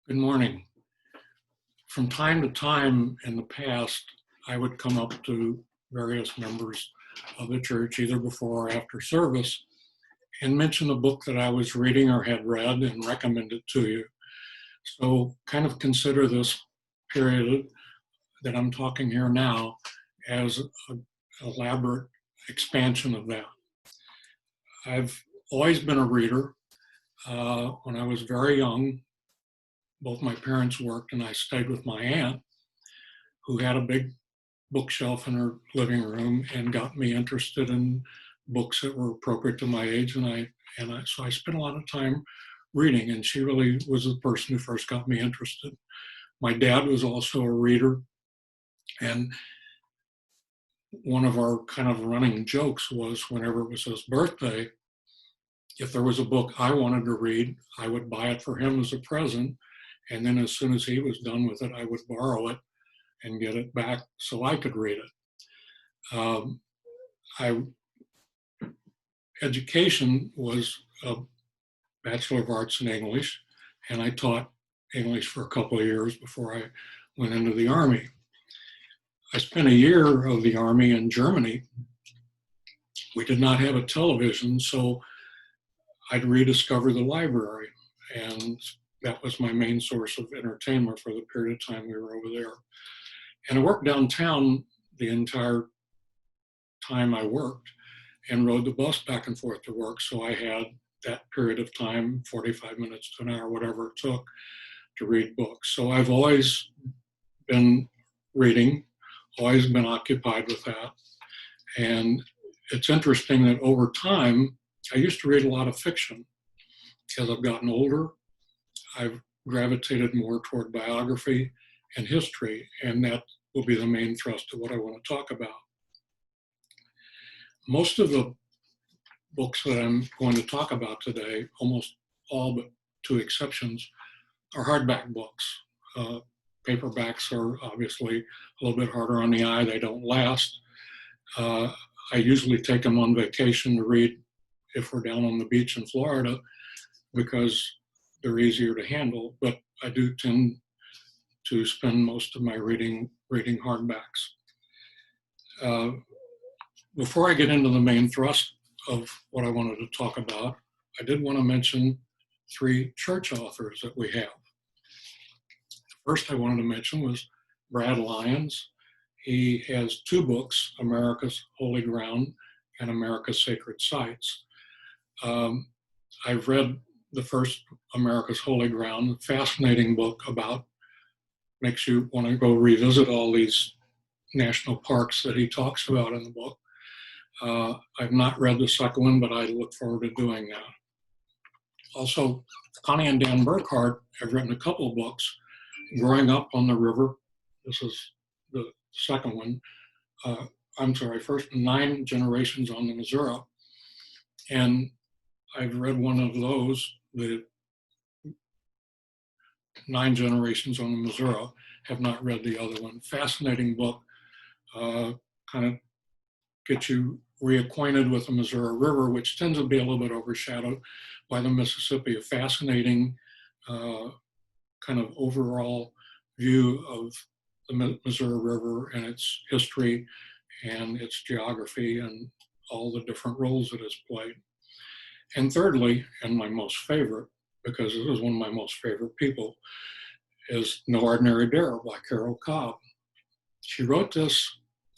Good morning. From time to time in the past, I would come up to various members of the church, either before or after service, and mention a book that I was reading or had read and recommend it to you. So kind of consider this period that I'm talking here now as an elaborate expansion of that. I've always been a reader. When I was very young, both my parents worked and I stayed with my aunt, who had a big bookshelf in her living room and got me interested in books that were appropriate to my age. So I spent a lot of time reading, and she really was the person who first got me interested. My dad was also a reader, and one of our kind of running jokes was whenever it was his birthday, if there was a book I wanted to read, I would buy it for him as a present. And then as soon as he was done with it, I would borrow it and get it back so I could read it. Education was a Bachelor of Arts in English, and I taught English for a couple of years before I went into the Army. I spent a year of the Army in Germany. We did not have a television, so I'd rediscover the library, and that was my main source of entertainment for the period of time we were over there. And I worked downtown the entire time I worked and rode the bus back and forth to work. So I had that period of time, 45 minutes to an hour, whatever it took, to read books. So I've always been reading, always been occupied with that. And it's interesting that over time, I used to read a lot of fiction. As I've gotten older, I've gravitated more toward biography and history, and that will be the main thrust of what I want to talk about. Most of the books that I'm going to talk about today, almost all but two exceptions, are hardback books. Paperbacks are obviously a little bit harder on the eye. They don't last. I usually take them on vacation to read if we're down on the beach in Florida, because they're easier to handle, but I do tend to spend most of my reading hardbacks. Before I get into the main thrust of what I wanted to talk about, I did want to mention three church authors that we have. The first I wanted to mention was Brad Lyons. He has two books, America's Holy Ground and America's Sacred Sites. I've read the first, America's Holy Ground, a fascinating book makes you want to go revisit all these national parks that he talks about in the book. I've not read the second one, but I look forward to doing that. Also, Connie and Dan Burkhart have written a couple of books, Growing Up on the River. This is the second one. First, 9 Generations on the Missouri. And I've read one of those, the 9 Generations on the Missouri, have not read the other one. Fascinating book, kind of gets you reacquainted with the Missouri River, which tends to be a little bit overshadowed by the Mississippi. A fascinating kind of overall view of the Missouri River and its history and its geography and all the different roles it has played. And thirdly, and my most favorite, because this is one of my most favorite people, is No Ordinary Dare by Cobb. She wrote this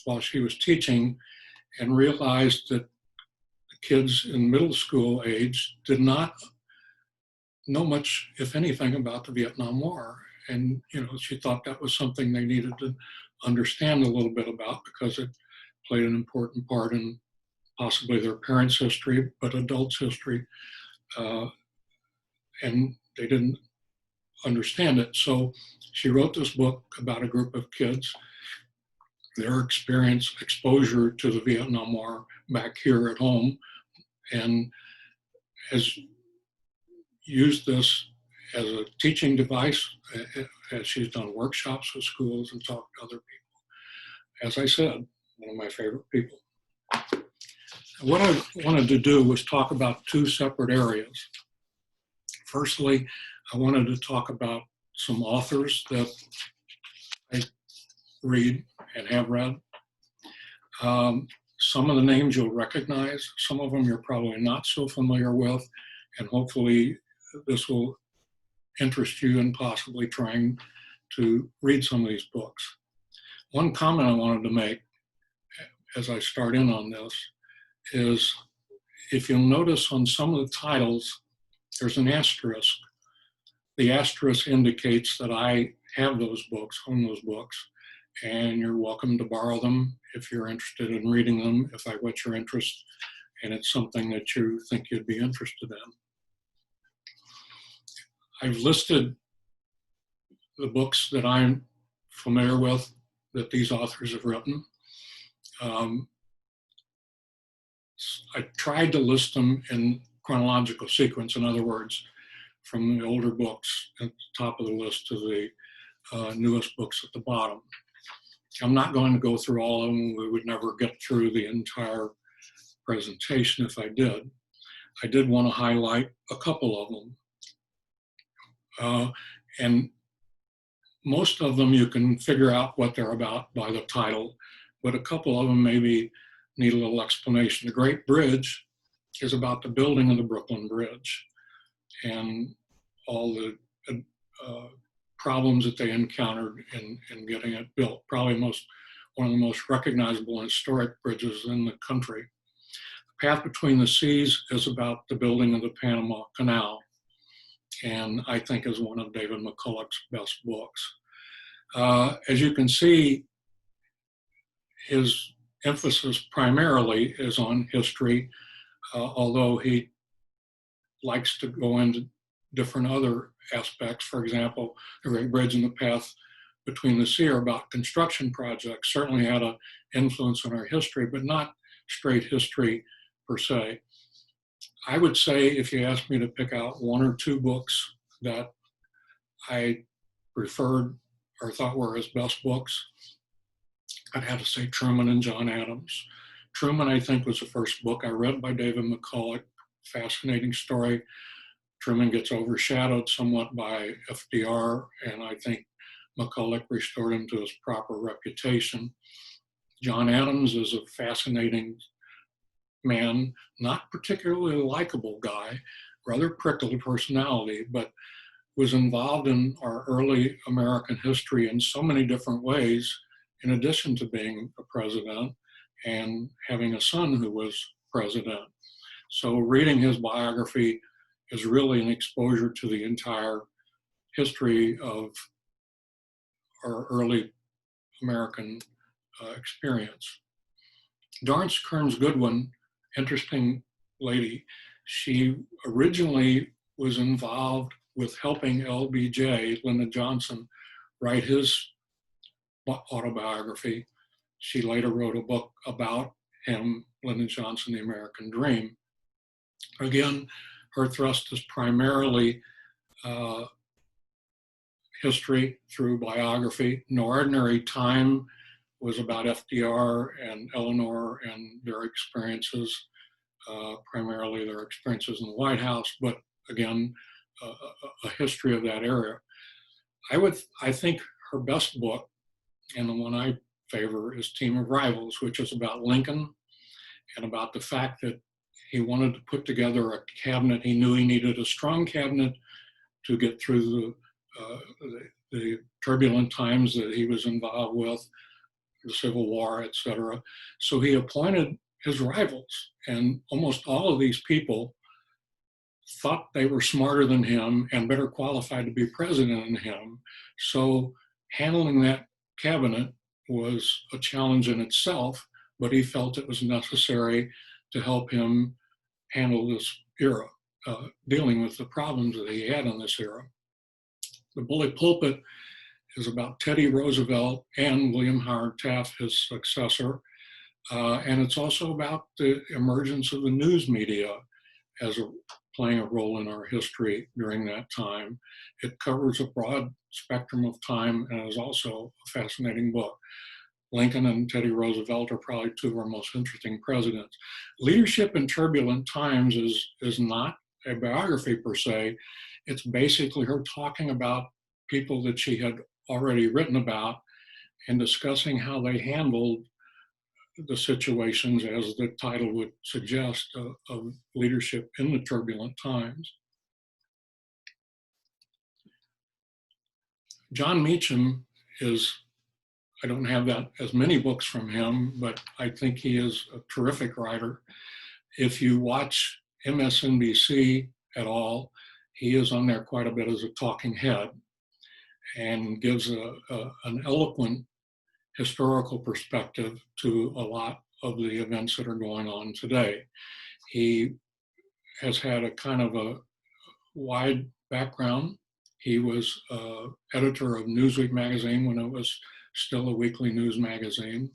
while she was teaching and realized that the kids in middle school age did not know much, if anything, about the Vietnam War. And she thought that was something they needed to understand a little bit about, because it played an important part in possibly their parents' history, but adults' history, and they didn't understand it. So she wrote this book about a group of kids, their exposure to the Vietnam War back here at home, and has used this as a teaching device, as she's done workshops with schools and talked to other people. As I said, one of my favorite people. What I wanted to do was talk about two separate areas. Firstly, I wanted to talk about some authors that I read and have read. Some of the names you'll recognize, some of them you're probably not so familiar with, and hopefully this will interest you in possibly trying to read some of these books. One comment I wanted to make as I start in on this is, if you'll notice on some of the titles, there's an asterisk. The asterisk indicates that I have those books, own those books, and you're welcome to borrow them if you're interested in reading them, if I whet your interest and it's something that you think you'd be interested in. I've listed the books that I'm familiar with that these authors have written. I tried to list them in chronological sequence. In other words, from the older books at the top of the list to the newest books at the bottom. I'm not going to go through all of them. We would never get through the entire presentation if I did. I did want to highlight a couple of them. And most of them you can figure out what they're about by the title, but a couple of them maybe need a little explanation. The Great Bridge is about the building of the Brooklyn Bridge and all the problems that they encountered in getting it built. Probably one of the most recognizable and historic bridges in the country. The Path Between the Seas is about the building of the Panama Canal, and I think is one of David McCullough's best books. As you can see, his emphasis primarily is on history, although he likes to go into different other aspects. For example, The Great Bridge and the Path Between the Sea are about construction projects, certainly had an influence on our history, but not straight history per se. I would say, if you asked me to pick out one or two books that I preferred or thought were his best books, I'd have to say Truman and John Adams. Truman, I think, was the first book I read by David McCullough. Fascinating story. Truman gets overshadowed somewhat by FDR, and I think McCullough restored him to his proper reputation. John Adams is a fascinating man, not particularly a likable guy, rather prickly personality, but was involved in our early American history in so many different ways, in addition to being a president and having a son who was president. So reading his biography is really an exposure to the entire history of our early American experience. Dorrance Kearns Goodwin, interesting lady. She originally was involved with helping LBJ, Lyndon Johnson, write his autobiography. She later wrote a book about him, Lyndon Johnson, The American Dream. Again, her thrust is primarily history through biography. No Ordinary Time was about FDR and Eleanor and their experiences, primarily their experiences in the White House, but again, a history of that era. I think her best book, and the one I favor, is Team of Rivals, which is about Lincoln and about the fact that he wanted to put together a cabinet. He knew he needed a strong cabinet to get through the turbulent times that he was involved with, the Civil War, etc. So he appointed his rivals, and almost all of these people thought they were smarter than him and better qualified to be president than him. So handling that cabinet was a challenge in itself, but he felt it was necessary to help him handle this era, dealing with the problems that he had in this era. The Bully Pulpit is about Teddy Roosevelt and William Howard Taft, his successor. And it's also about the emergence of the news media as playing a role in our history during that time. It covers a broad spectrum of time and is also a fascinating book. Lincoln and Teddy Roosevelt are probably two of our most interesting presidents. Leadership in Turbulent Times is not a biography per se. It's basically her talking about people that she had already written about and discussing how they handled the situations, as the title would suggest, of leadership in the turbulent times. John Meacham is, I don't have that as many books from him, but I think he is a terrific writer. If you watch MSNBC at all, he is on there quite a bit as a talking head and gives an eloquent historical perspective to a lot of the events that are going on today. He has had a kind of a wide background. He was editor of Newsweek magazine when it was still a weekly news magazine,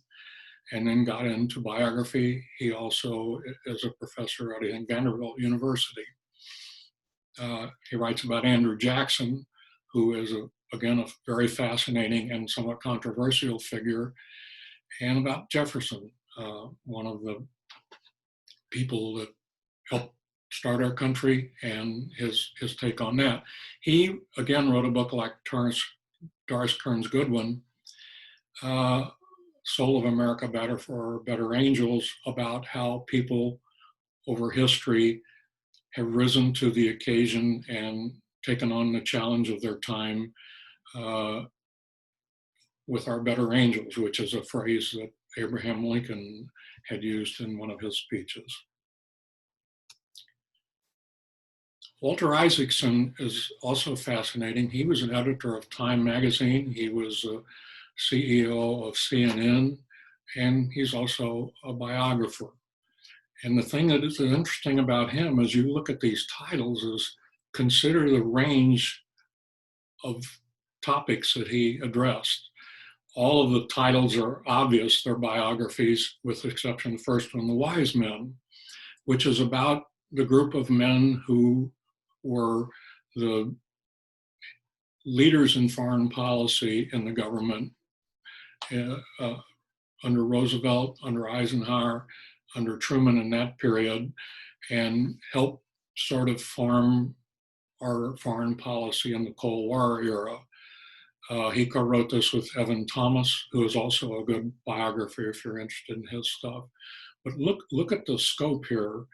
and then got into biography. He also is a professor at Vanderbilt University. He writes about Andrew Jackson, who is, again, a very fascinating and somewhat controversial figure, and about Jefferson, one of the people that helped start our country, and his take on that. He, again, wrote a book like Doris Kearns Goodwin, Soul of America Better for Better Angels, about how people over history have risen to the occasion and taken on the challenge of their time with our better angels, which is a phrase that Abraham Lincoln had used in one of his speeches. Walter Isaacson is also fascinating. He was an editor of Time magazine. He was a CEO of CNN, and he's also a biographer. And the thing that is interesting about him as you look at these titles is consider the range of topics that he addressed. All of the titles are obvious, they're biographies, with the exception of the first one, The Wise Men, which is about the group of men who were the leaders in foreign policy in the government under Roosevelt, under Eisenhower, under Truman in that period, and helped sort of form our foreign policy in the Cold War era. He co-wrote this with Evan Thomas, who is also a good biographer if you're interested in his stuff. But look at the scope here.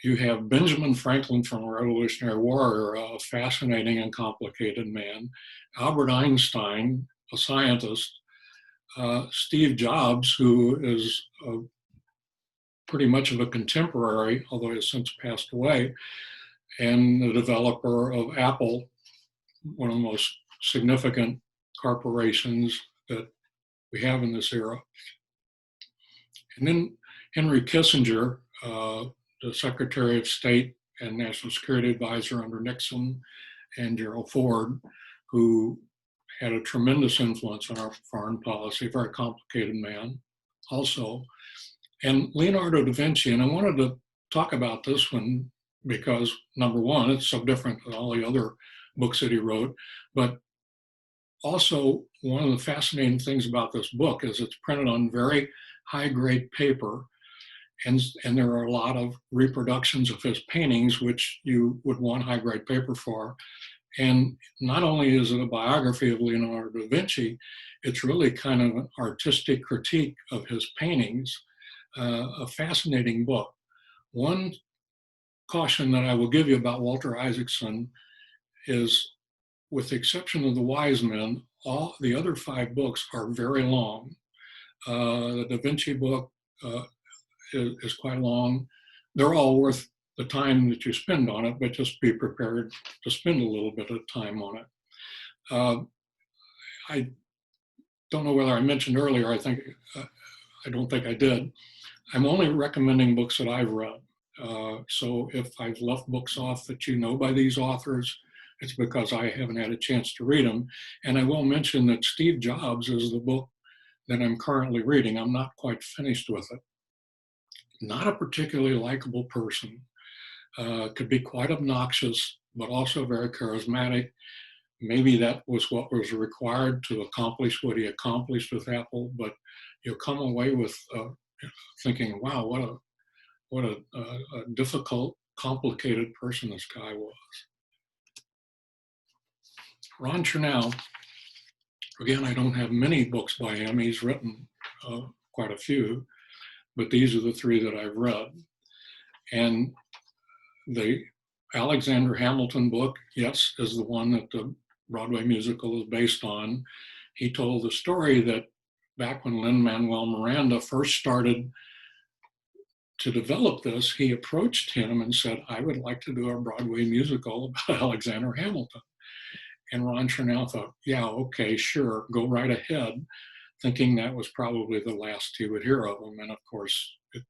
You have Benjamin Franklin from the Revolutionary War era, a fascinating and complicated man. Albert Einstein, a scientist. Steve Jobs, who is pretty much of a contemporary, although he has since passed away, and the developer of Apple, one of the most significant corporations that we have in this era. And then Henry Kissinger, the Secretary of State and National Security Advisor under Nixon, and Gerald Ford, who had a tremendous influence on our foreign policy, a very complicated man also. And Leonardo da Vinci, and I wanted to talk about this one because, number one, it's so different than all the other books that he wrote, but also one of the fascinating things about this book is it's printed on very high-grade paper, and there are a lot of reproductions of his paintings, which you would want high-grade paper for. And not only is it a biography of Leonardo da Vinci, it's really kind of an artistic critique of his paintings, a fascinating book. One caution that I will give you about Walter Isaacson is, with the exception of The Wise Men, all the other 5 books are very long. The Da Vinci book is quite long. They're all worth the time that you spend on it, but just be prepared to spend a little bit of time on it. I don't know whether I mentioned earlier, I don't think I did. I'm only recommending books that I've read. So if I've left books off that you know by these authors, it's because I haven't had a chance to read them. And I will mention that Steve Jobs is the book that I'm currently reading. I'm not quite finished with it. Not a particularly likable person. Could be quite obnoxious, but also very charismatic. Maybe that was what was required to accomplish what he accomplished with Apple, but you'll come away with thinking, wow, what a difficult, complicated person this guy was. Ron Chernow, again, I don't have many books by him. He's written quite a few, but these are the three that I've read. And the Alexander Hamilton book, yes, is the one that the Broadway musical is based on. He told the story that back when Lin-Manuel Miranda first started to develop this, he approached him and said, I would like to do a Broadway musical about Alexander Hamilton. And Ron Chernow thought, yeah, okay, sure, go right ahead, thinking that was probably the last he would hear of him. And of course, it's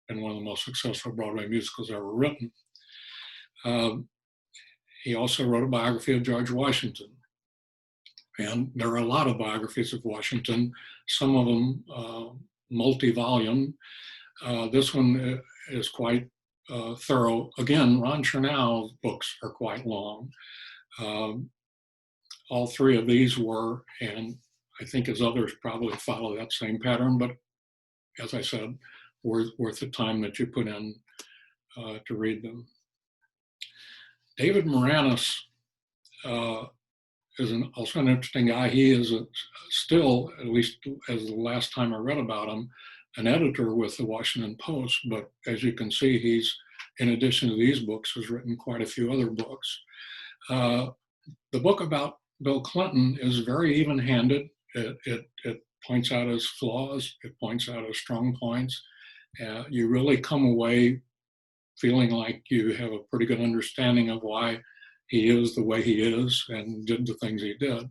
been one of the most successful Broadway musicals ever written. He also wrote a biography of George Washington. And there are a lot of biographies of Washington, some of them multi-volume. This one is quite thorough. Again, Ron Chernow's books are quite long. All three of these were, and I think his others probably follow that same pattern, but as I said, worth the time that you put in to read them. David Moronis is also an interesting guy. He is still, at least as the last time I read about him, an editor with the Washington Post, but as you can see, he's, in addition to these books, has written quite a few other books. The book about Bill Clinton is very even-handed. It points out his flaws, it points out his strong points. You really come away feeling like you have a pretty good understanding of why he is the way he is and did the things he did.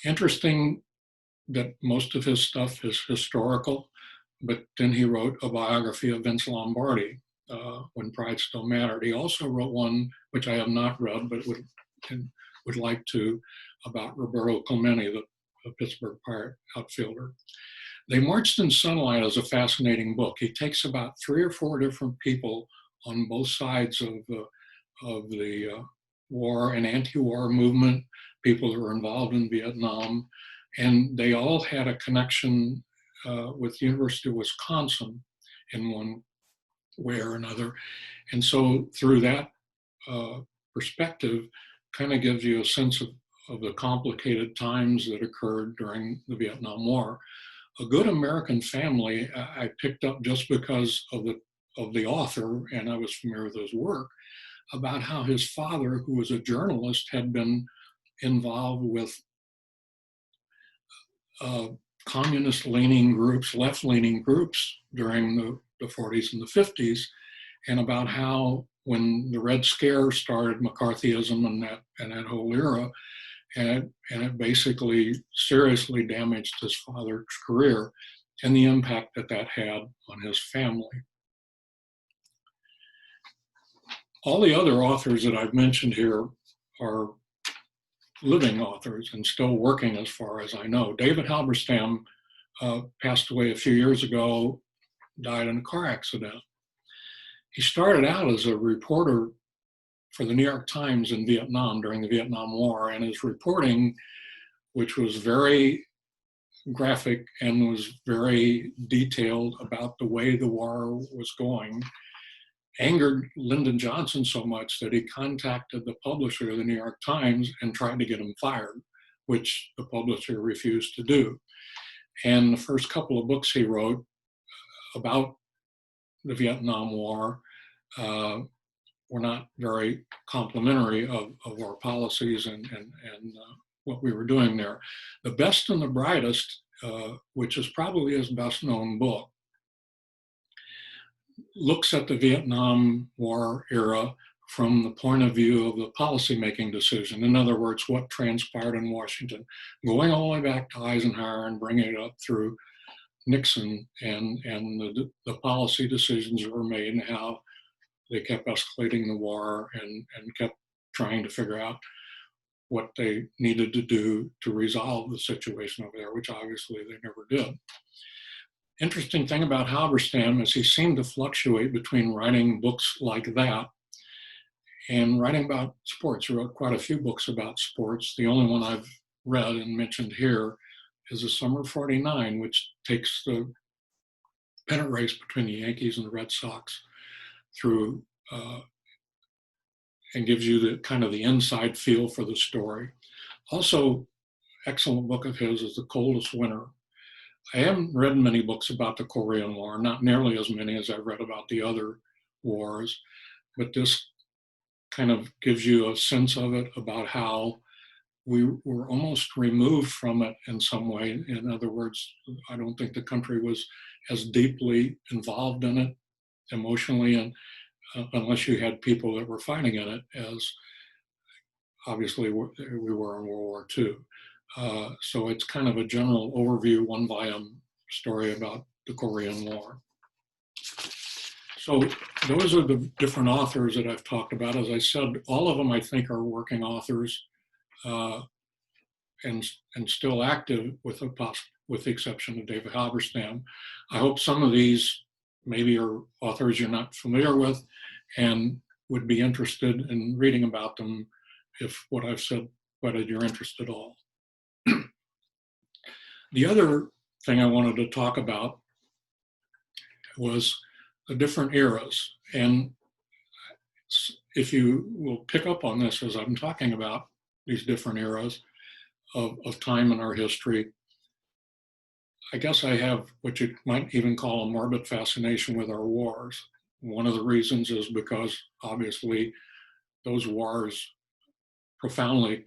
Interesting that most of his stuff is historical, but then he wrote a biography of Vince Lombardi, When Pride Still Mattered. He also wrote one, which I have not read, but would like to, about Roberto Clemente, the Pittsburgh Pirate outfielder. They Marched in Sunlight is a fascinating book. He takes about 3 or 4 different people on both sides of the war and anti-war movement, people who were involved in Vietnam, and they all had a connection with the University of Wisconsin in one way or another. And so through that perspective, kind of gives you a sense of the complicated times that occurred during the Vietnam War. A Good American Family, I picked up just because of the author, and I was familiar with his work, about how his father, who was a journalist, had been involved with communist-leaning groups, left-leaning groups during the 40s and the 50s, and about how when the Red Scare started, McCarthyism and that whole era, and it basically seriously damaged his father's career and the impact that had on his family. All the other authors that I've mentioned here are living authors and still working as far as I know. David Halberstam passed away a few years ago, died in a car accident. He started out as a reporter for the New York Times in Vietnam during the Vietnam War, and his reporting, which was very graphic and was very detailed about the way the war was going, angered Lyndon Johnson so much that he contacted the publisher of the New York Times and tried to get him fired, which the publisher refused to do. And the first couple of books he wrote about the Vietnam War were not very complimentary of our policies and what we were doing there. The Best and the Brightest, which is probably his best known book, looks at the Vietnam War era from the point of view of the policymaking decision. In other words, what transpired in Washington, going all the way back to Eisenhower and bringing it up through Nixon and the policy decisions that were made and how they kept escalating the war and kept trying to figure out what they needed to do to resolve the situation over there, which obviously they never did. Interesting thing about Halberstam is he seemed to fluctuate between writing books like that and writing about sports. He wrote quite a few books about sports. The only one I've read and mentioned here is The Summer of '49, which takes the pennant race between the Yankees and the Red Sox through and gives you the kind of the inside feel for the story. Also, excellent book of his is The Coldest Winter. I haven't read many books about the Korean War, not nearly as many as I've read about the other wars, but this kind of gives you a sense of it, about how we were almost removed from it in some way. In other words, I don't think the country was as deeply involved in it emotionally, and unless you had people that were fighting in it, as obviously we were in World War II. So it's kind of a general overview, one volume story about the Korean War. So those are the different authors that I've talked about. As I said, all of them I think are working authors, and still active, with the exception of David Halberstam. I hope some of these maybe are authors you're not familiar with and would be interested in reading about them, if what I've said whetted your interest at all. The other thing I wanted to talk about was the different eras. And if you will pick up on this as I'm talking about these different eras of time in our history, I guess I have what you might even call a morbid fascination with our wars. One of the reasons is because obviously those wars profoundly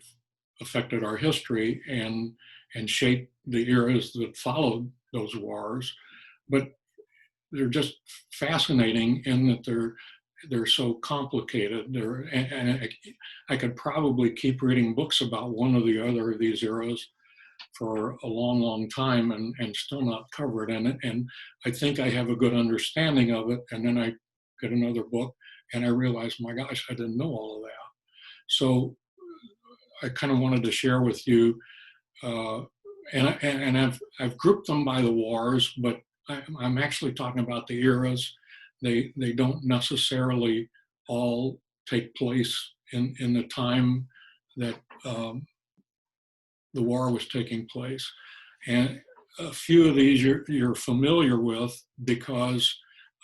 affected our history and shaped the eras that followed those wars. But they're just fascinating in that they're so complicated. And I could probably keep reading books about one or the other of these eras for a long, long time and still not cover it. And I think I have a good understanding of it. And then I get another book and I realize, my gosh, I didn't know all of that. So I kind of wanted to share with you, and I've grouped them by the wars, but I'm actually talking about the eras. They don't necessarily all take place in the time that the war was taking place. And a few of these you're familiar with because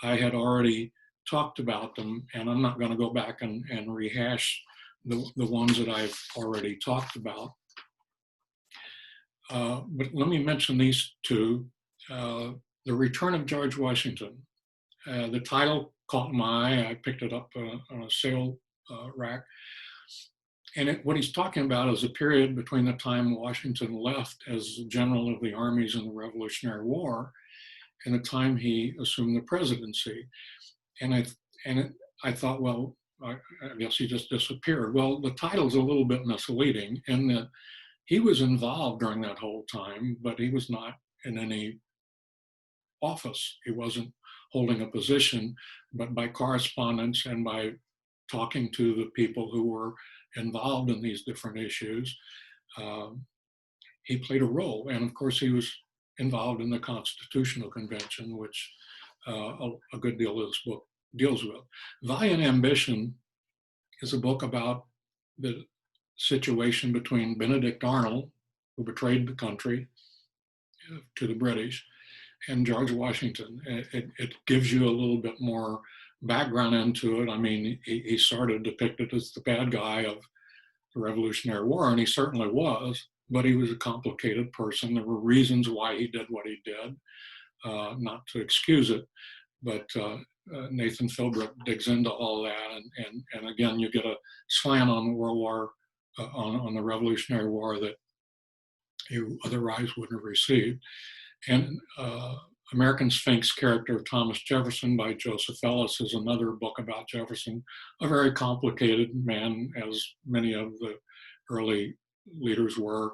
I had already talked about them, and I'm not going to go back and rehash the ones that I've already talked about. But let me mention these two. The Return of George Washington. The title caught my eye. I picked it up on a sale rack. And what he's talking about is a period between the time Washington left as general of the armies in the Revolutionary War and the time he assumed the presidency. And I thought, well, I guess he just disappeared. Well, the title's a little bit misleading in that he was involved during that whole time, but he was not in any office. He wasn't holding a position, but by correspondence and by talking to the people who were involved in these different issues, he played a role. And of course, he was involved in the Constitutional Convention, which a good deal of this book deals with. Valiant Ambition is a book about the situation between Benedict Arnold, who betrayed the country to the British, and George Washington. It gives you a little bit more background into it. I mean, he's sort of depicted as the bad guy of the Revolutionary War, and he certainly was, but he was a complicated person. There were reasons why he did what he did, not to excuse it, but Nathan Philbrick digs into all that, and again, you get a slant on World War, on the Revolutionary War that you otherwise wouldn't have received. And American Sphinx character of Thomas Jefferson by Joseph Ellis is another book about Jefferson, a very complicated man, as many of the early leaders were.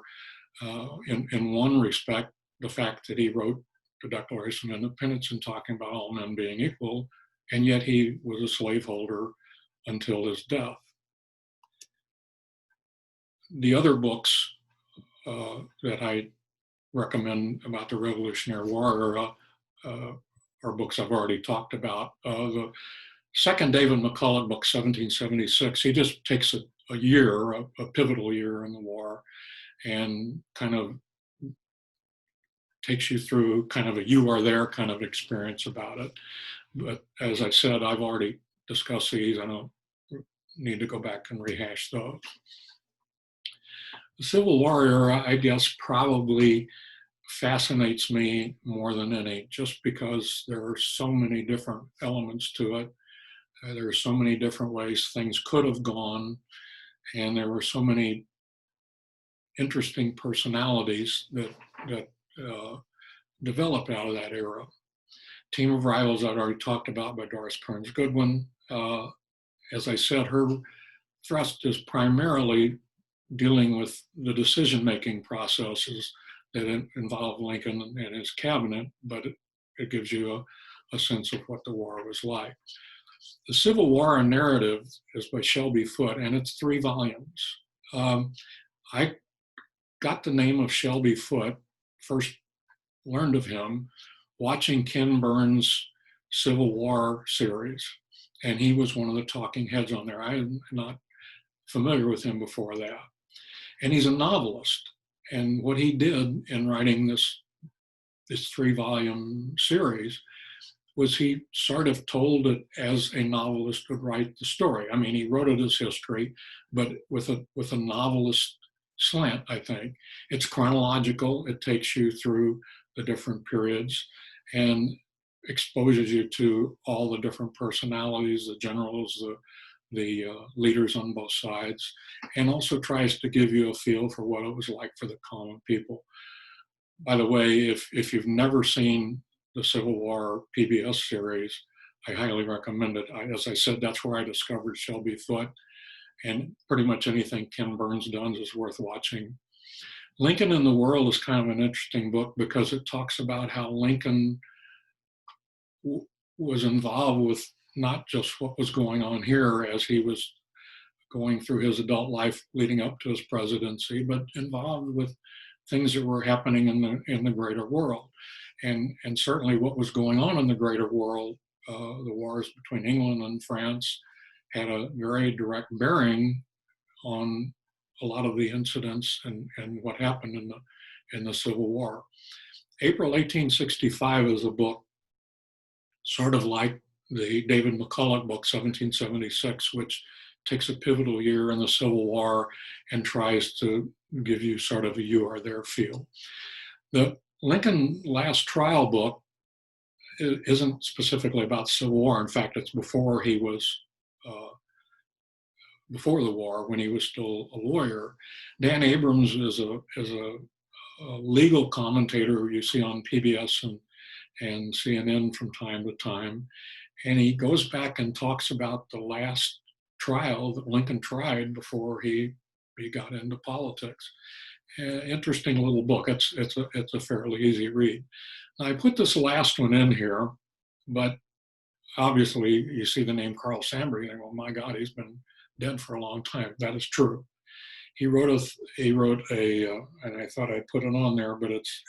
In one respect, the fact that he wrote the Declaration of Independence and talking about all men being equal, and yet he was a slaveholder until his death. The other books that I recommend about the Revolutionary War are books I've already talked about. The second David McCullough book, 1776, he just takes a year, a pivotal year in the war, and kind of takes you through kind of a you are there kind of experience about it. But as I said, I've already discussed these. I don't need to go back and rehash those. The Civil War era, I guess, probably fascinates me more than any, just because there are so many different elements to it. There are so many different ways things could have gone, and there were so many interesting personalities that developed out of that era. Team of Rivals I'd already talked about by Doris Kearns Goodwin. As I said, her thrust is primarily dealing with the decision-making processes that involve Lincoln and his cabinet, but it gives you a sense of what the war was like. The Civil War Narrative is by Shelby Foote, and it's 3 volumes. I got the name of Shelby Foote, first learned of him, watching Ken Burns' Civil War series, and he was one of the talking heads on there. I am not familiar with him before that. And he's a novelist. And what he did in writing this 3-volume series was he sort of told it as a novelist would write the story. I mean, he wrote it as history, but with a novelist slant, I think. It's chronological. It takes you through the different periods and exposes you to all the different personalities, the generals, the leaders on both sides, and also tries to give you a feel for what it was like for the common people. By the way, if you've never seen the Civil War PBS series, I highly recommend it. As I said, that's where I discovered Shelby Foote, and pretty much anything Ken Burns does is worth watching. Lincoln in the World is kind of an interesting book because it talks about how Lincoln was involved with not just what was going on here as he was going through his adult life leading up to his presidency, but involved with things that were happening in the greater world. And certainly what was going on in the greater world, the wars between England and France, had a very direct bearing on a lot of the incidents and what happened in the Civil War. April 1865 is a book sort of like the David McCullough book, 1776, which takes a pivotal year in the Civil War and tries to give you sort of a you are there feel. The Lincoln Last Trial book isn't specifically about Civil War. In fact, it's before he was, before the war, when he was still a lawyer. Dan Abrams is a legal commentator who you see on PBS and CNN from time to time. And he goes back and talks about the last trial that Lincoln tried before he got into politics. Interesting little book. It's a fairly easy read. Now, I put this last one in here, but obviously you see the name Carl Sandburg, you think, oh my God, he's been dead for a long time. That is true. He wrote a, and I thought I'd put it on there, but it's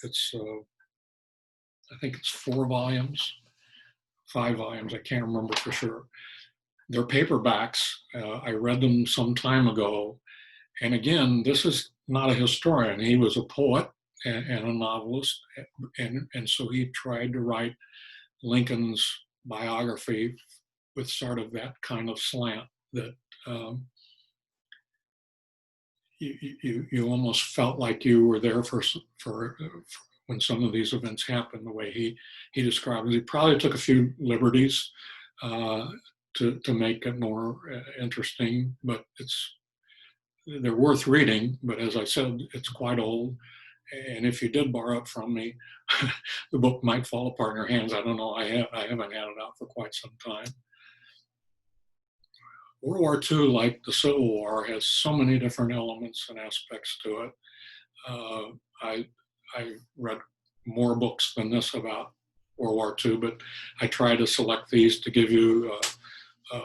I think it's 4 volumes, 5 volumes. I can't remember for sure. They're paperbacks. I read them some time ago. And again, this is not a historian. He was a poet and a novelist. And so he tried to write Lincoln's biography with sort of that kind of slant that you almost felt like you were there for when some of these events happened, the way he described it. He probably took a few liberties to make it more interesting, but they're worth reading. But as I said, it's quite old. And if you did borrow it from me, the book might fall apart in your hands. I don't know. I haven't had it out for quite some time. World War II, like the Civil War, has so many different elements and aspects to it. I read more books than this about World War II, but I try to select these to give you a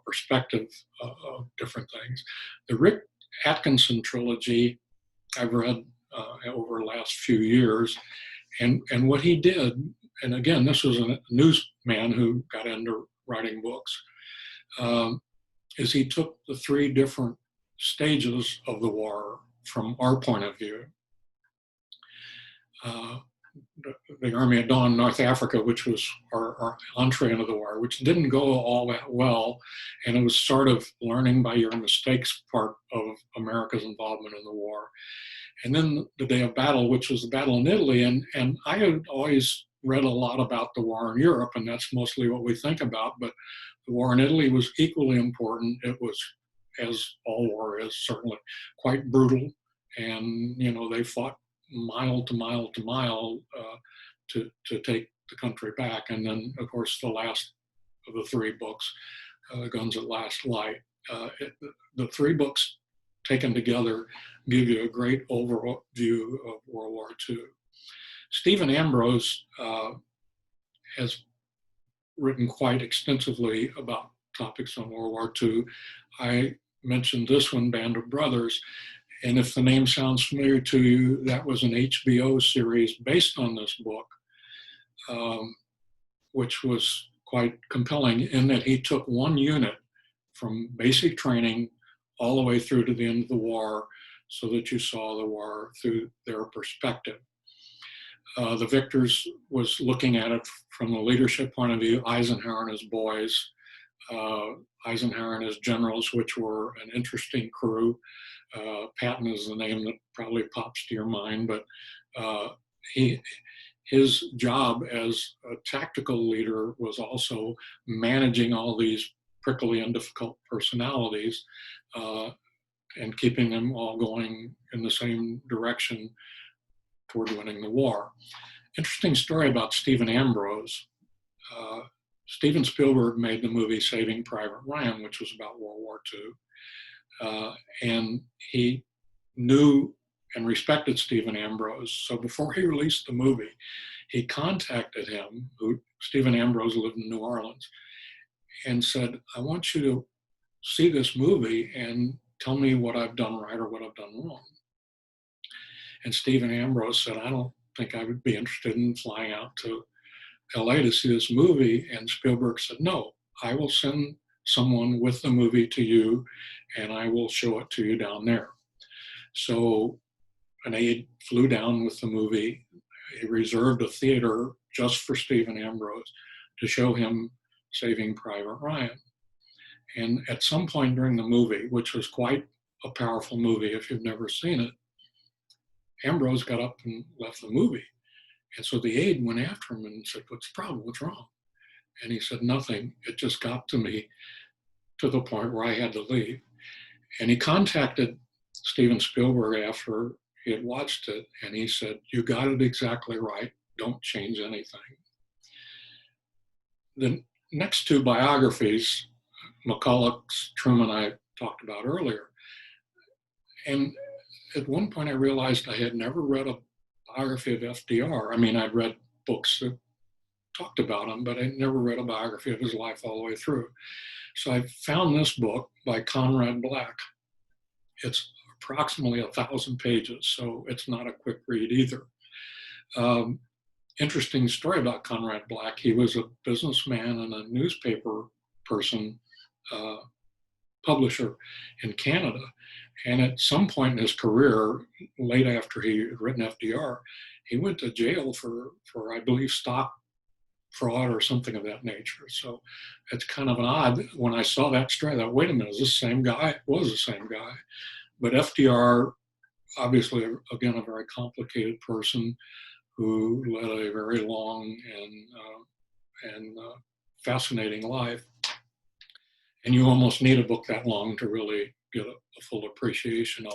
perspective of different things. The Rick Atkinson trilogy I've read over the last few years, and what he did, and again, this was a newsman who got into writing books, is he took the 3 different stages of the war from our point of view. the Army at Dawn, North Africa, which was our entree into the war, which didn't go all that well. And it was sort of learning by your mistakes part of America's involvement in the war. And then the Day of Battle, which was the battle in Italy. And I had always read a lot about the war in Europe, and that's mostly what we think about. But the war in Italy was equally important. It was, as all war is, certainly quite brutal. And, you know, they fought mile to mile to mile to take the country back. And then, of course, the last of the three books, Guns at Last Light. The three books taken together give you a great overview of World War II. Stephen Ambrose has written quite extensively about topics on World War II. I mentioned this one, Band of Brothers, and if the name sounds familiar to you, that was an HBO series based on this book, which was quite compelling in that he took one unit from basic training all the way through to the end of the war so that you saw the war through their perspective. The victors was looking at it from the leadership point of view, Eisenhower and his boys, Eisenhower and his generals, which were an interesting crew. Patton is the name that probably pops to your mind, but his job as a tactical leader was also managing all these prickly and difficult personalities and keeping them all going in the same direction toward winning the war. Interesting story about Stephen Ambrose. Steven Spielberg made the movie Saving Private Ryan, which was about World War II. And he knew and respected Stephen Ambrose. So before he released the movie, he contacted him, Stephen Ambrose lived in New Orleans, and said, I want you to see this movie and tell me what I've done right or what I've done wrong. And Stephen Ambrose said, I don't think I would be interested in flying out to LA to see this movie. And Spielberg said, no, I will send someone with the movie to you and I will show it to you down there. So an aide flew down with the movie. He reserved a theater just for Stephen Ambrose to show him Saving Private Ryan. And at some point during the movie, which was quite a powerful movie if you've never seen it, Ambrose got up and left the movie. And so the aide went after him and said, what's the problem? What's wrong? And he said, nothing. It just got to me to the point where I had to leave. And he contacted Steven Spielberg after he had watched it. And he said, you got it exactly right. Don't change anything. The next two biographies, McCullough's Truman I talked about earlier. And at one point I realized I had never read a biography of FDR. I mean, I'd read books that talked about him, but I never read a biography of his life all the way through. So I found this book by Conrad Black. It's approximately 1,000 pages, so it's not a quick read either. Interesting story about Conrad Black. He was a businessman and a newspaper person, publisher in Canada. And at some point in his career, late after he had written FDR, he went to jail for I believe, stock fraud or something of that nature. So it's kind of an odd, when I saw that story, I thought, wait a minute, is this the same guy? It was the same guy. But FDR, obviously, again, a very complicated person who led a very long and fascinating life. And you almost need a book that long to really get a full appreciation of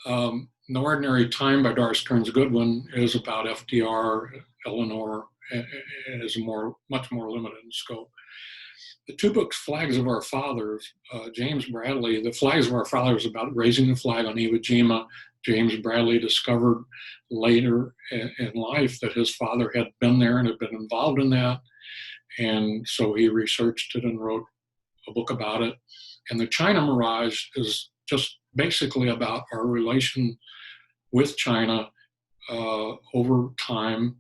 them. No Ordinary Time by Doris Kearns Goodwin is about FDR, Eleanor, and is much more limited in scope. The two books, Flags of Our Fathers, James Bradley, the Flags of Our Fathers about raising the flag on Iwo Jima. James Bradley discovered later in life that his father had been there and had been involved in that. And so he researched it and wrote a book about it. And The China Mirage is just basically about our relation with China over time,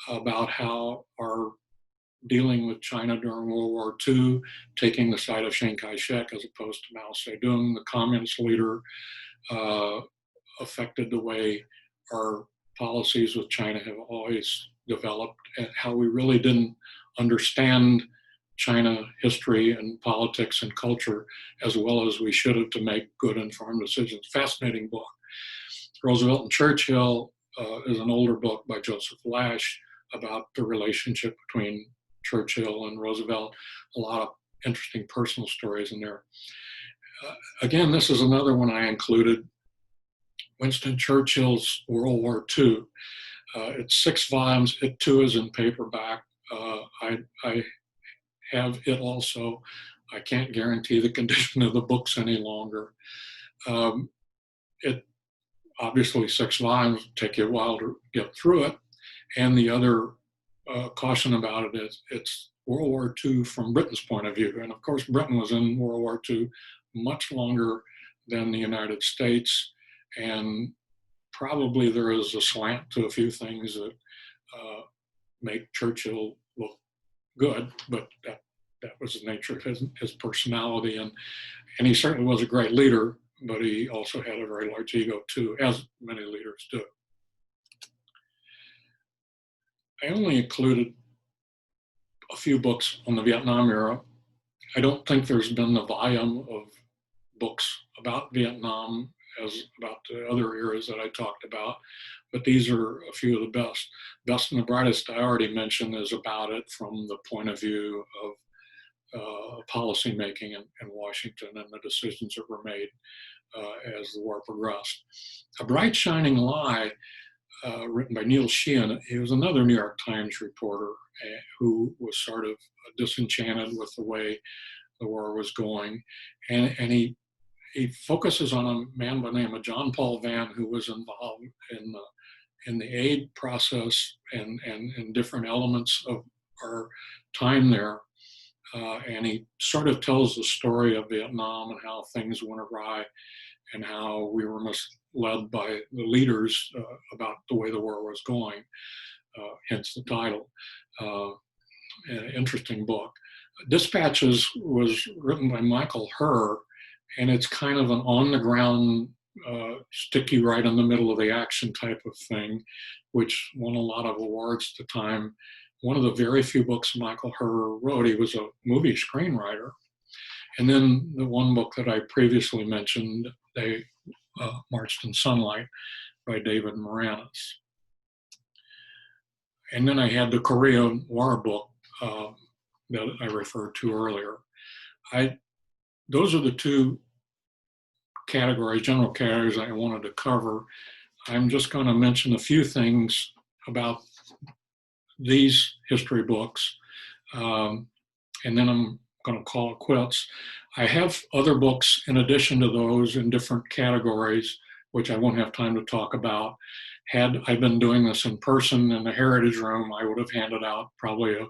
about how our dealing with China during World War II, taking the side of Chiang Kai-shek as opposed to Mao Zedong, the communist leader, affected the way our policies with China have always developed, and how we really didn't understand China history and politics and culture as well as we should have to make good informed decisions. Fascinating book. Roosevelt and Churchill is an older book by Joseph Lash about the relationship between Churchill and Roosevelt. A lot of interesting personal stories in there. Again, this is another one I included, Winston Churchill's World War II. It's 6 volumes. It too is in paperback. I have it also. I can't guarantee the condition of the books any longer. It obviously 6 volumes take you a while to get through it. And the other caution about it is it's World War II from Britain's point of view. And of course, Britain was in World War II much longer than the United States. And probably there is a slant to a few things that make Churchill look good, but that was the nature of his personality. And he certainly was a great leader, but he also had a very large ego too, as many leaders do. I only included a few books on the Vietnam era. I don't think there's been the volume of books about Vietnam as about the other eras that I talked about, but these are a few of the best. Best and the Brightest, I already mentioned, is about it from the point of view of policy making in Washington and the decisions that were made as the war progressed. A Bright Shining Lie, written by Neil Sheehan. He was another New York Times reporter who was sort of disenchanted with the way the war was going. And he focuses on a man by the name of John Paul Vann, who was involved in the aid process and different elements of our time there. And he sort of tells the story of Vietnam and how things went awry and how we were misled by the leaders about the way the war was going, hence the title. An interesting book. Dispatches was written by Michael Herr, and it's kind of an on-the-ground, stick you right in the middle of the action type of thing, which won a lot of awards at the time. One of the very few books Michael Herr wrote. He was a movie screenwriter. And then the one book that I previously mentioned, They Marched in Sunlight, by David Moronis. And then I had the Korean War book that I referred to earlier. Those are the two categories, general categories I wanted to cover. I'm just going to mention a few things about these history books, and then I'm going to call it quits. I have other books in addition to those in different categories, which I won't have time to talk about. Had I been doing this in person in the Heritage Room, I would have handed out probably a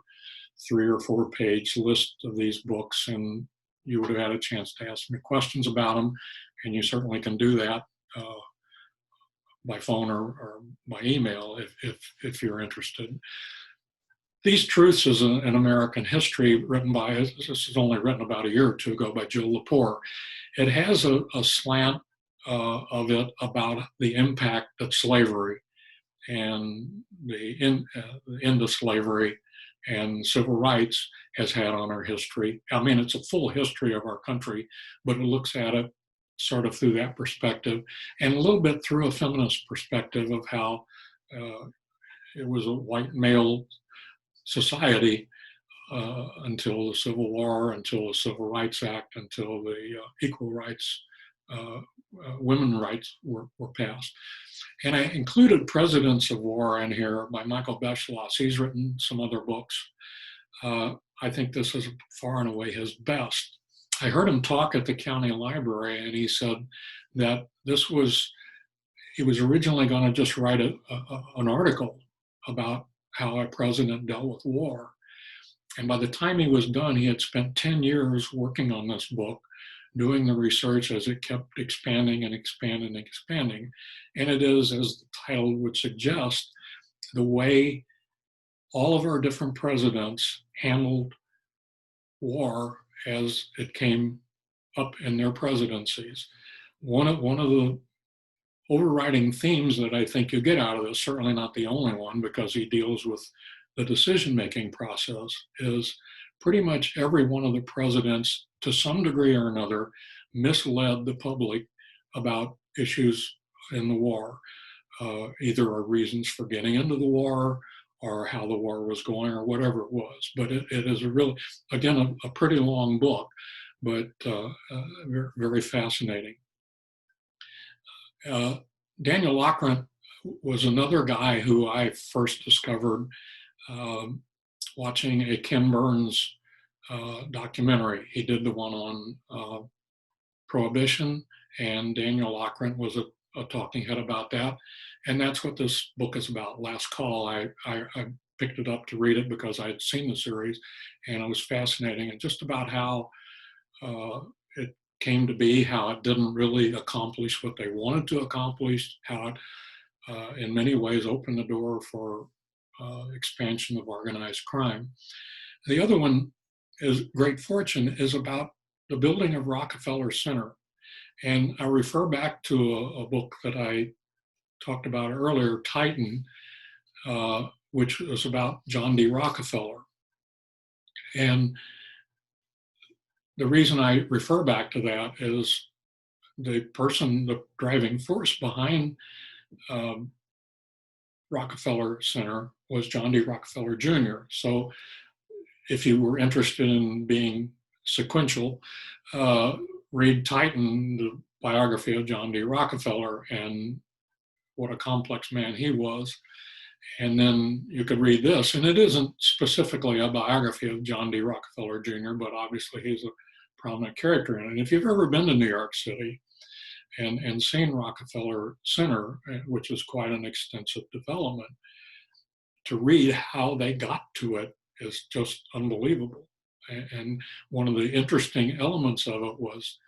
3 or 4 page list of these books, and you would have had a chance to ask me questions about them, and you certainly can do that by phone or by email if you're interested. These Truths is an American history written by, this is only written about a year or two ago, by Jill Lepore. It has a slant of it about the impact that slavery and the end of slavery and civil rights has had on our history. I mean, it's a full history of our country, but it looks at it sort of through that perspective and a little bit through a feminist perspective of how it was a white male society until the Civil War, until the Civil Rights Act, until the equal rights, women's rights were passed. And I included Presidents of War in here by Michael Beschloss. He's written some other books. I think this is far and away his best. I heard him talk at the county library, and he said that he was originally going to just write an article about how a president dealt with war. And by the time he was done, he had spent 10 years working on this book, doing the research as it kept expanding and expanding and expanding. And it is, as the title would suggest, the way all of our different presidents handled war as it came up in their presidencies. One of the overriding themes that I think you get out of this, certainly not the only one because he deals with the decision-making process, is pretty much every one of the presidents, to some degree or another, misled the public about issues in the war, either our reasons for getting into the war or how the war was going or whatever it was. But it is a really, again, a pretty long book, but very, very fascinating. Daniel Loughran was another guy who I first discovered watching a Ken Burns documentary. He did the one on Prohibition, and Daniel Loughran was a talking head about that. And that's what this book is about. Last Call, I picked it up to read it because I had seen the series, and it was fascinating, and just about how it came to be, how it didn't really accomplish what they wanted to accomplish, how it in many ways opened the door for expansion of organized crime. The other one is Great Fortune, is about the building of Rockefeller Center. And I refer back to a book that I talked about earlier, Titan, which was about John D. Rockefeller. And the reason I refer back to that is the driving force behind Rockefeller Center was John D. Rockefeller Jr. So if you were interested in being sequential, read Titan, the biography of John D. Rockefeller, and what a complex man he was. And then you could read this, and it isn't specifically a biography of John D. Rockefeller Jr., but obviously he's a prominent character in it. And if you've ever been to New York City and seen Rockefeller Center, which is quite an extensive development, to read how they got to it is just unbelievable. And one of the interesting elements of it was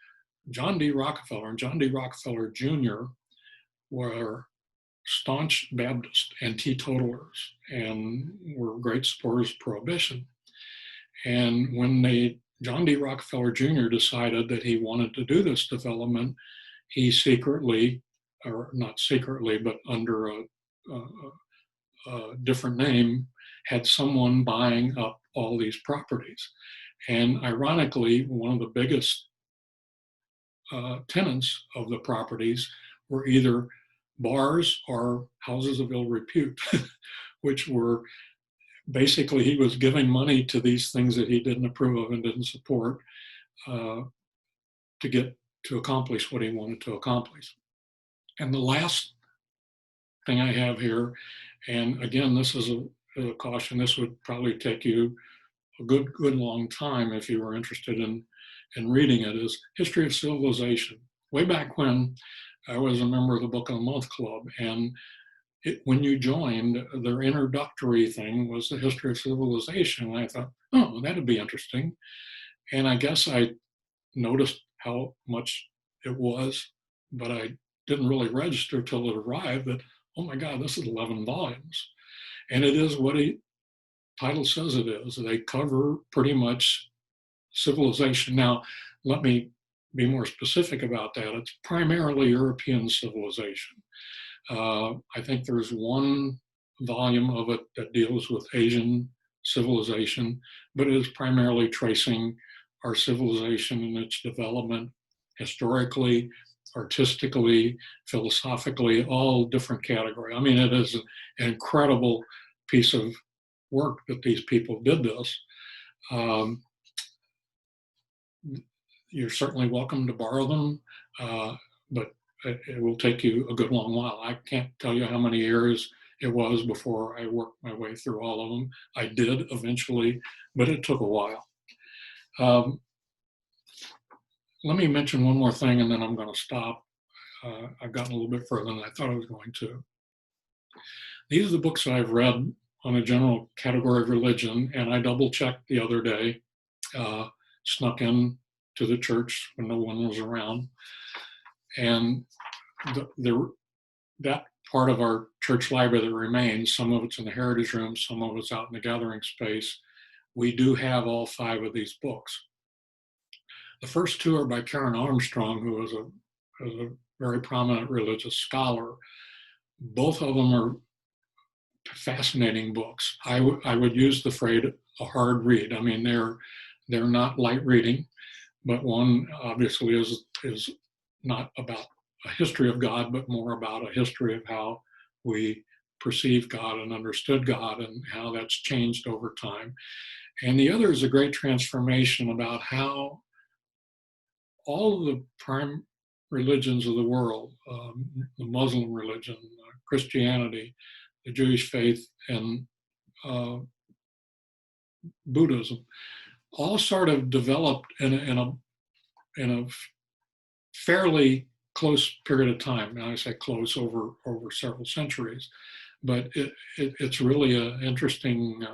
John D. Rockefeller and John D. Rockefeller Jr. were staunch Baptist and teetotalers and were great supporters of Prohibition. And when John D. Rockefeller Jr. decided that he wanted to do this development, he secretly, or not secretly, but under a different name, had someone buying up all these properties. And ironically, one of the biggest tenants of the properties were either bars or houses of ill repute, which were basically, he was giving money to these things that he didn't approve of and didn't support to accomplish what he wanted to accomplish. And the last thing I have here, and again, this is a caution, this would probably take you a good long time if you were interested in reading it, is History of Civilization. Way back when, I was a member of the Book of the Month Club, and when you joined, their introductory thing was the History of Civilization. And I thought, oh, that'd be interesting. And I guess I noticed how much it was, but I didn't really register till it arrived that, oh my God, this is 11 volumes. And it is what the title says it is. They cover pretty much civilization. Now, let me be more specific about that. It's primarily European civilization. I think there's one volume of it that deals with Asian civilization, but it is primarily tracing our civilization and its development historically, artistically, philosophically, all different categories. I mean, it is an incredible piece of work that these people did this. You're certainly welcome to borrow them, but it will take you a good long while. I can't tell you how many years it was before I worked my way through all of them. I did eventually, but it took a while. Let me mention one more thing and then I'm going to stop. I've gotten a little bit further than I thought I was going to. These are the books I've read on a general category of religion, and I double-checked the other day, snuck in to the church when no one was around. And that part of our church library that remains, some of it's in the heritage room, some of it's out in the gathering space, we do have all 5 of these books. The first 2 are by Karen Armstrong, who was a a very prominent religious scholar. Both of them are fascinating books. I would use the phrase a hard read. I mean, they're not light reading, but one obviously is not about a history of God, but more about a history of how we perceive God and understood God and how that's changed over time. And the other is a great transformation about how all of the prime religions of the world, the Muslim religion, Christianity, the Jewish faith, and Buddhism, all sort of developed in a fairly close period of time. Now I say close over several centuries, but it's really an interesting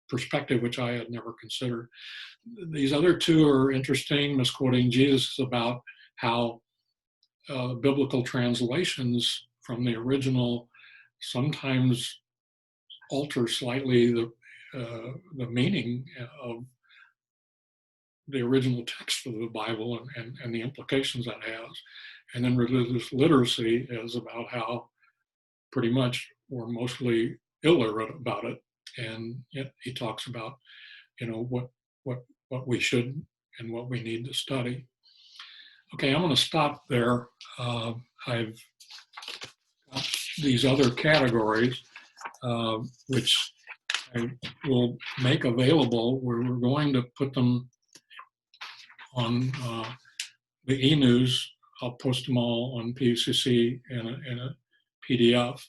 perspective which I had never considered. These other two are interesting. Misquoting Jesus is about how biblical translations from the original sometimes alter slightly the meaning of the original text of the Bible and the implications that has. And then religious literacy is about how pretty much we're mostly illiterate about it. And yet he talks about, what we should and what we need to study. Okay, I'm going to stop there. I've got these other categories, which I will make available, where we're going to put them on the e-news. I'll post them all on PUCC in a PDF.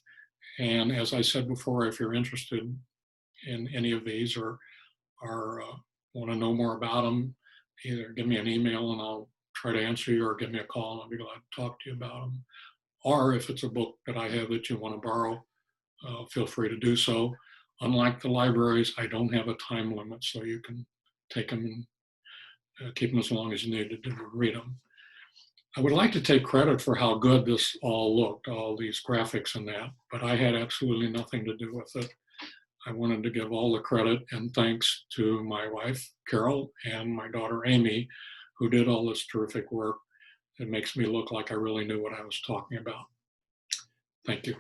And as I said before, if you're interested in any of these or want to know more about them, either give me an email and I'll try to answer you, or give me a call and I'll be glad to talk to you about them. Or if it's a book that I have that you want to borrow, feel free to do so. Unlike the libraries, I don't have a time limit, so you can take them and keep them as long as you need to read them. I would like to take credit for how good this all looked, all these graphics and that, but I had absolutely nothing to do with it. I wanted to give all the credit and thanks to my wife, Carol, and my daughter, Amy, who did all this terrific work. It makes me look like I really knew what I was talking about. Thank you.